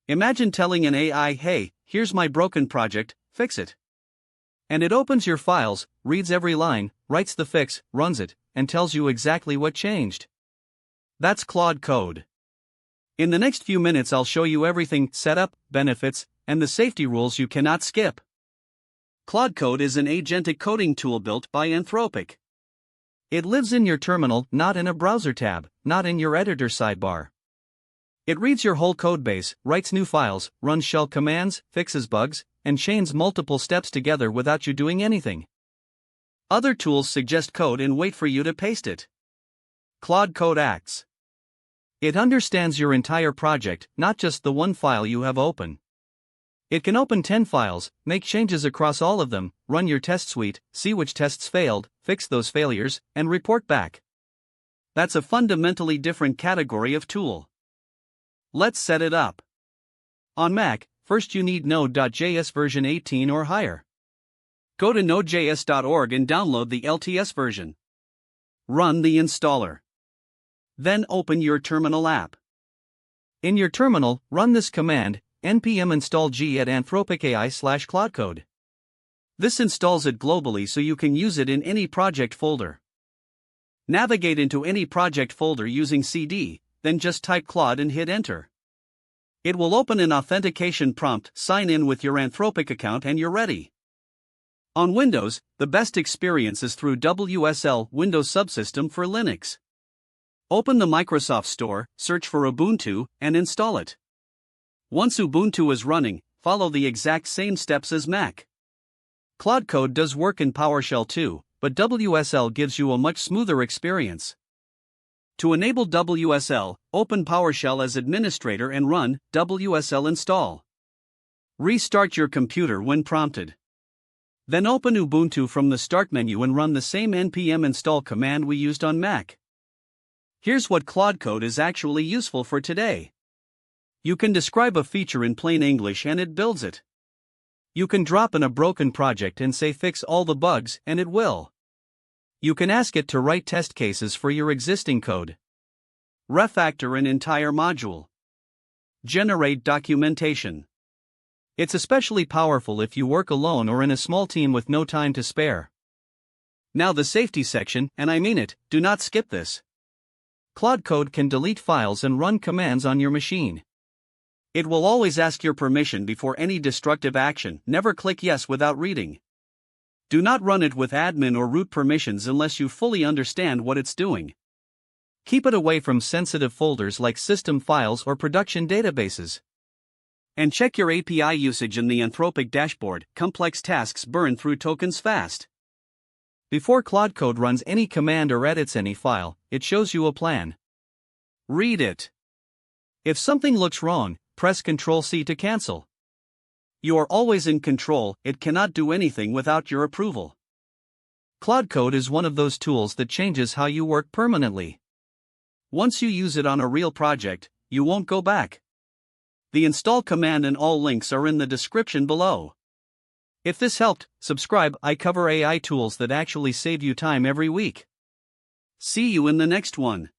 Imagine telling an AI, "Hey, here's my broken project, fix it." And it opens your files, reads every line, writes the fix, runs it, and tells you exactly what changed. That's Claude Code. In the next few minutes, I'll show you everything: setup, benefits, and the safety rules you cannot skip. Claude Code is an agentic coding tool built by Anthropic. It lives in your terminal, not in a browser tab, not in your editor sidebar. It reads your whole codebase, writes new files, runs shell commands, fixes bugs, and chains multiple steps together without you doing anything. Other tools suggest code and wait for you to paste it. Claude Code acts. It understands your entire project, not just the one file you have open. It can open 10 files, make changes across all of them, run your test suite, see which tests failed, fix those failures, and report back. That's a fundamentally different category of tool. Let's set it up. On Mac, first you need Node.js version 18 or higher. Go to nodejs.org and download the LTS version. Run the installer. Then open your terminal app. In your terminal, run this command: npm install g at Anthropic AI/ClaudeCode. This installs it globally so you can use it in any project folder. Navigate into any project folder using cd, then just type Claude and hit enter. It will open an authentication prompt, sign in with your Anthropic account, and you're ready. On Windows, the best experience is through WSL Windows Subsystem for Linux. Open the Microsoft Store, search for Ubuntu, and install it. Once Ubuntu is running, follow the exact same steps as Mac. Claude Code does work in PowerShell too, but WSL gives you a much smoother experience. To enable WSL, open PowerShell as administrator and run WSL install. Restart your computer when prompted. Then open Ubuntu from the Start menu and run the same npm install command we used on Mac. Here's what Claude Code is actually useful for today. You can describe a feature in plain English and it builds it. You can drop in a broken project and say fix all the bugs and it will. You can ask it to write test cases for your existing code. Refactor an entire module. Generate documentation. It's especially powerful if you work alone or in a small team with no time to spare. Now the safety section, and I mean it, do not skip this. Claude Code can delete files and run commands on your machine. It will always ask your permission before any destructive action. Never click yes without reading. Do not run it with admin or root permissions unless you fully understand what it's doing. Keep it away from sensitive folders like system files or production databases. And check your API usage in the Anthropic dashboard. Complex tasks burn through tokens fast. Before Claude Code runs any command or edits any file, it shows you a plan. Read it. If something looks wrong, press Ctrl+C to cancel. You are always in control. It cannot do anything without your approval. Claude Code is one of those tools that changes how you work permanently. Once you use it on a real project, you won't go back. The install command and all links are in the description below. If this helped, subscribe. I cover AI tools that actually save you time every week. See you in the next one.